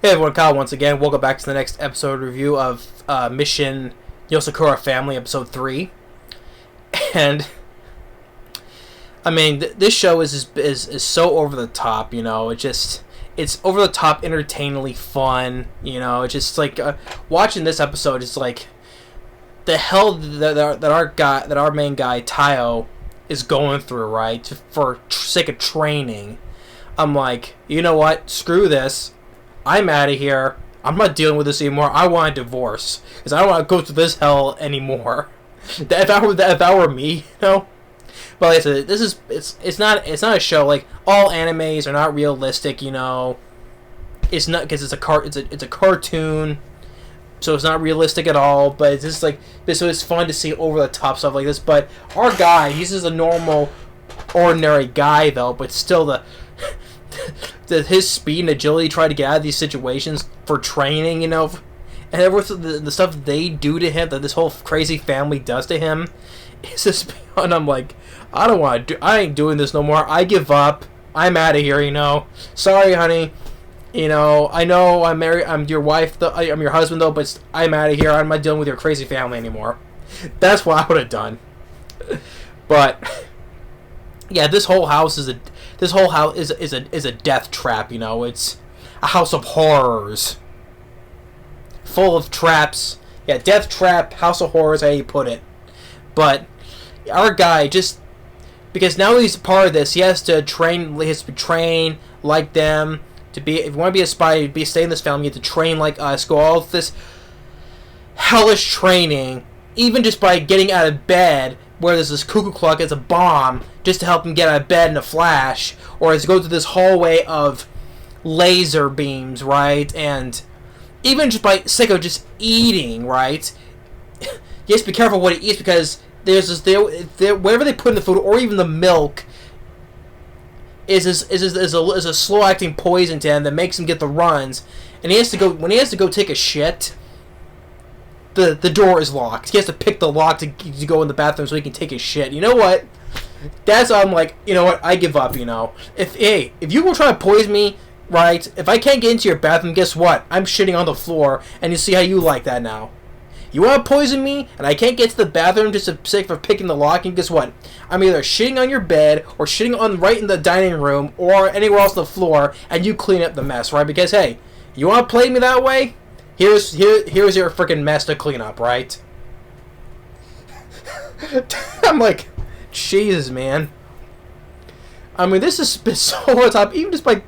Hey everyone, Kyle once again. Welcome back to the next episode review of Mission Yozakura Family, episode 3. And, I mean, this show is so over the top, you know. It's over the top, entertainingly fun, you know. It's just like, watching this episode is like, the hell that our main guy, Taiyo, is going through, right? For sake of training. I'm like, you know what? Screw this. I'm out of here. I'm not dealing with this anymore. I want a divorce because I don't want to go through this hell anymore. If that were me, you know. But like I said, it's not a show. Like, all animes are not realistic, you know. It's not because it's a cartoon, so it's not realistic at all. But it's just like so it's fun to see over the top stuff like this. But our guy, he's just a normal, ordinary guy though. But still his speed and agility to try to get out of these situations for training, you know, and everything, the stuff they do to him, that this whole crazy family does to him, is just beyond. I'm like, I ain't doing this no more. I give up. I'm out of here, you know. Sorry, honey. You know I'm married. I'm your wife. I'm your husband, though. But I'm out of here. I'm not dealing with your crazy family anymore. That's what I would have done. But yeah, this whole house is a death trap, you know. It's a house of horrors. Full of traps. Yeah, death trap, house of horrors, how you put it. But our guy, just because now he's a part of this, he has to train like them. If you want to be a spy, stay in this family, you have to train like us, go all this hellish training, even just by getting out of bed, where there's this cuckoo clock as a bomb, just to help him get out of bed in a flash, or as go through this hallway of laser beams, right? And even just by sake of just eating, right? You have to be careful what he eats, because there's this, whatever they put in the food, or even the milk, is a slow acting poison to him that makes him get the runs, and when he has to go take a shit, the door is locked. He has to pick the lock to go in the bathroom so he can take his shit. You know what? That's I'm like, you know what? I give up. You know, if you will try to poison me, right? If I can't get into your bathroom, guess what? I'm shitting on the floor, and you see how you like that now. You want to poison me, and I can't get to the bathroom just for picking the lock, and guess what? I'm either shitting on your bed, or shitting on right in the dining room, or anywhere else on the floor, and you clean up the mess, right? Because hey, you want to play me that way? Here's your freaking mess to clean up, right? I'm like, Jesus, man. I mean, this is so over the top, even just by...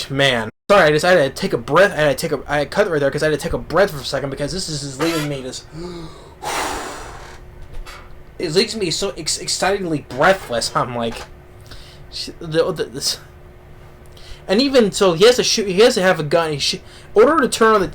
Man. Sorry, I had to take a breath. I cut it right there because I had to take a breath for a second, because this is just leaving me just... It leaves me so excitingly breathless. I'm like... This... And even so, he has to shoot. He has to have a gun. In order to turn on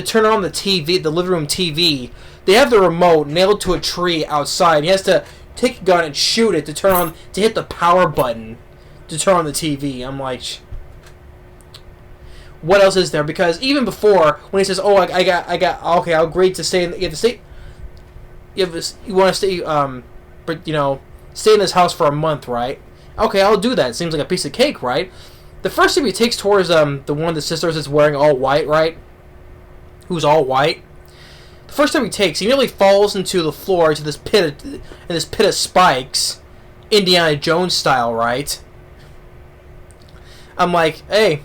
turn on the TV, the living room TV, they have the remote nailed to a tree outside. He has to take a gun and shoot it to hit the power button to turn on the TV. I'm like, what else is there? Because even before, when he says, "Oh, I got, okay, I'll agree to stay," you have to stay. You want to stay, but you know, stay in this house for a month, right? Okay, I'll do that. It seems like a piece of cake, right? The first step he takes towards the one of the sisters is wearing all white, right? Who's all white. The first step he takes, he nearly falls into the floor, into this pit of spikes, Indiana Jones style, right? I'm like, hey,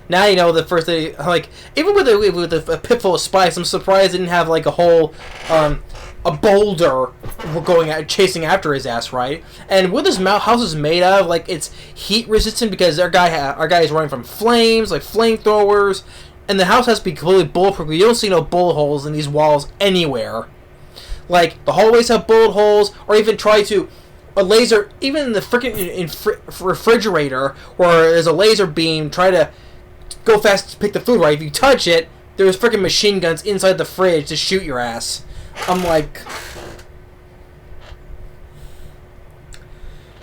now you know the first thing. Like, even with a pit full of spikes, I'm surprised it didn't have like a whole a boulder chasing after his ass, right? And what this house is made out of, like, it's heat resistant because our guy is running from flames, like flamethrowers, and the house has to be completely bulletproof. You don't see no bullet holes in these walls anywhere. Like, the hallways have bullet holes, or even a laser, even in the freaking refrigerator, where there's a laser beam, try to go fast to pick the food, right? If you touch it, there's freaking machine guns inside the fridge to shoot your ass. I'm like,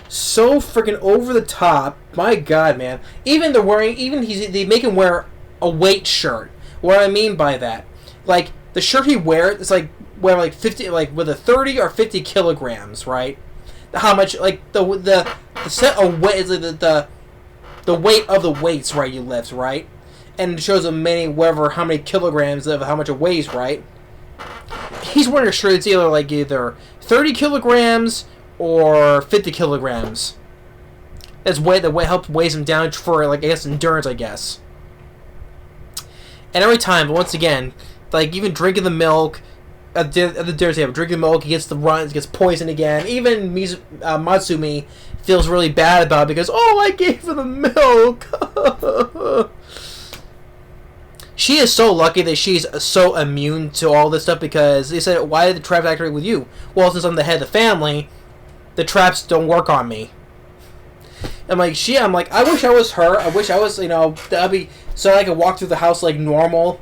so freaking over the top. My God, man. Even they make him wear a weight shirt. What I mean by that, like, the shirt he wears, it's like 50, like with a 30 or 50 kilograms, right? How much, like the set of weight, the weight of the weights, right, you lift, right? And it shows him how many kilograms of how much it weighs, right? He's wearing a shirt that's either 30 kilograms or 50 kilograms. That's weighs him down for, like, I guess, endurance, I guess. And every time, but once again, like, even drinking the milk at the dinner table, drinking the milk, he gets the runs, gets poisoned again. Even Matsumi feels really bad about it because, oh, I gave her the milk. She is so lucky that she's so immune to all this stuff because they said, why did the trap activate with you? Well, since I'm the head of the family, the traps don't work on me. I'm like, I wish I was her. I wish I was, that'd be so I could walk through the house like normal.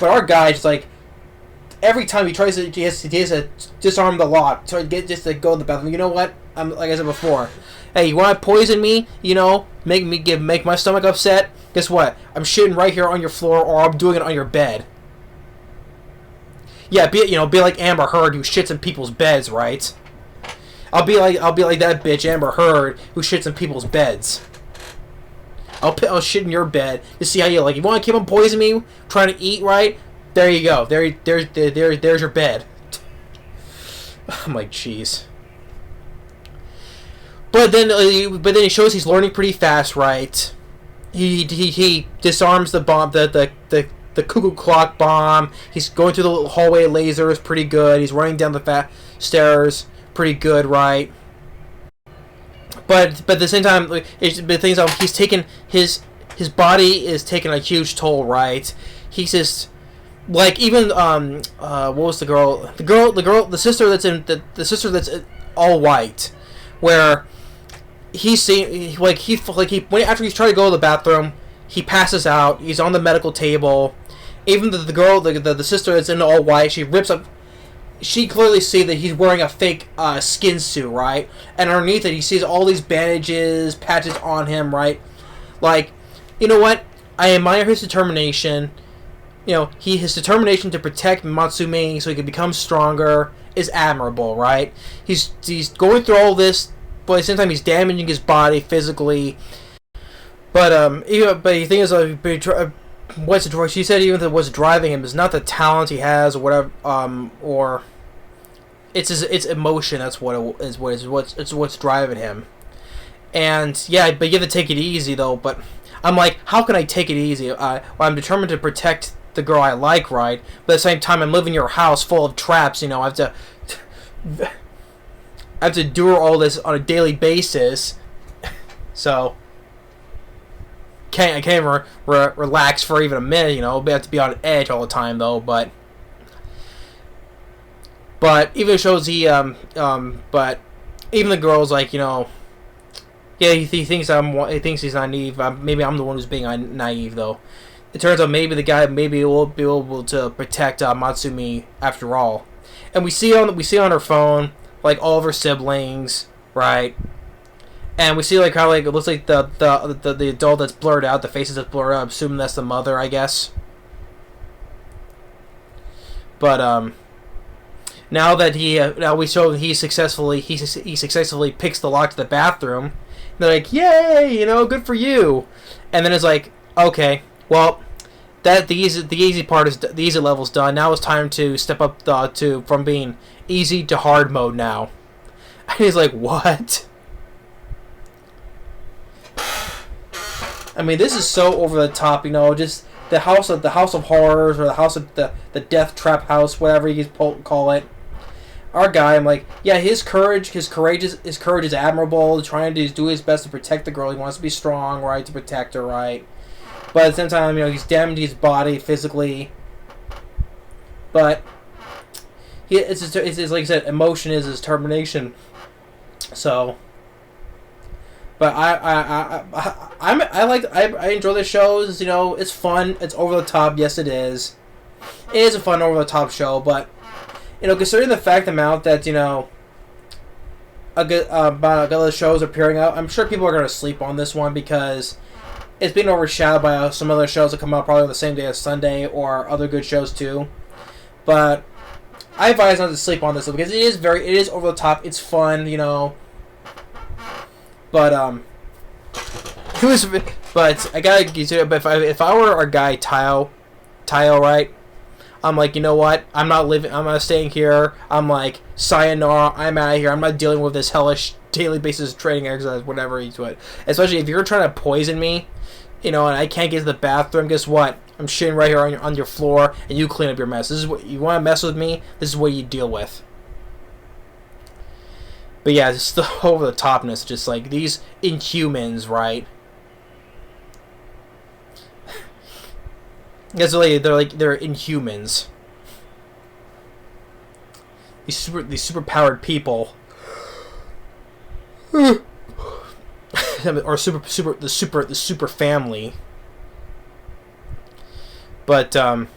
But our guy just like every time he has to disarm the lock to go to the bathroom. You know what? Like I said before. Hey, you want to poison me? Make my stomach upset? Guess what? I'm shitting right here on your floor, or I'm doing it on your bed. Yeah, be like Amber Heard who shits in people's beds, right? I'll be like that bitch Amber Heard who shits in people's beds. I'll shit in your bed to see how you like. You want to keep on poisoning me, trying to eat right? There you go. There's your bed. I'm like, jeez. But then he shows he's learning pretty fast, right? He disarms the bomb, the cuckoo clock bomb. He's going through the hallway lasers pretty good. He's running down the stairs pretty good, right? But at the same time, he's taking his body is taking a huge toll, right? He's just like even what was the sister that's in the sister that's all white, where after he's trying to go to the bathroom, he passes out. He's on the medical table. Even the sister that's in all white, she rips up. She clearly sees that he's wearing a fake skin suit, right? And underneath it, he sees all these bandages, patches on him, right? Like, you know what? I admire his determination. His determination to protect Matsumi so he can become stronger is admirable, right? He's going through all this, but at the same time, he's damaging his body physically. But the thing is, what's the choice? She said even that what's driving him is not the talent he has or whatever, or it's emotion. That's what's driving him. And yeah, but you have to take it easy though. But I'm like, how can I take it easy? I'm determined to protect the girl I like, right? But at the same time, I'm living in your house full of traps. I have to do all this on a daily basis. So I can't relax for even a minute, I have to be on edge all the time though, but even it shows but even the girl's like, yeah, he thinks he's naive. Maybe I'm the one who's being naive though. It turns out maybe the guy will be able to protect Matsumi after all. And we see on her phone like all of her siblings, right? And we see like how like it looks like the adult that's blurred out, the faces that's blurred out. I'm assuming that's the mother, I guess. But now that we show that he successfully picks the lock to the bathroom. They're like, yay, good for you. And then it's like, okay, well, that the easy part is the easy level's done. Now it's time to step up from being easy to hard mode now. And he's like, what? I mean, this is so over the top, just the house of horrors, or the house of the death trap house, whatever you call it. Our guy, I'm like, yeah, his courage is admirable. Trying to do his best to protect the girl. He wants to be strong, right, to protect her, right. But at the same time, he's damaging his body physically. But it's like I said, emotion is his determination. So. But I enjoy the shows. It's fun. It's over the top. Yes, it is. It is a fun over the top show. But considering the fact amount that about a couple of shows appearing out, I'm sure people are gonna sleep on this one because it's being overshadowed by some other shows that come out probably on the same day as Sunday or other good shows too. But I advise not to sleep on this one because it is over the top. It's fun. But He was, but I gotta get to it. But if I were our guy Taiyo, right? I'm like, you know what? I'm not staying here. I'm like, sayonara. I'm out of here. I'm not dealing with this hellish daily basis training exercise, whatever he's what. Especially if you're trying to poison me, and I can't get to the bathroom. Guess what? I'm shitting right here on your floor, and you clean up your mess. This is what you want to mess with me. This is what you deal with. But yeah, it's the over the topness. Just like these Inhumans, right? Because they're Inhumans. These super powered people, or the super family. But it's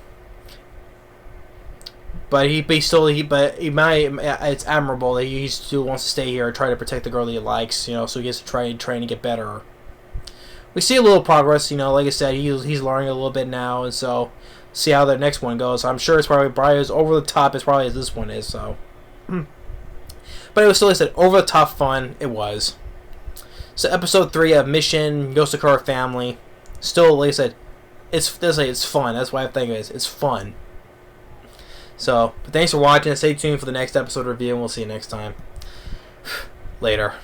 admirable that he still wants to stay here and try to protect the girl that he likes. So he gets to try to get better. We see a little progress, like I said, he's learning a little bit now, and so see how the next one goes. I'm sure it's probably as over the top as probably as this one is. So, but it was still, like I said, over the top fun. It was. So episode 3 of Mission Yozakura Family, still, like I said, it's fun. That's why I think it's fun. So, but thanks for watching. Stay tuned for the next episode review, and we'll see you next time. Later.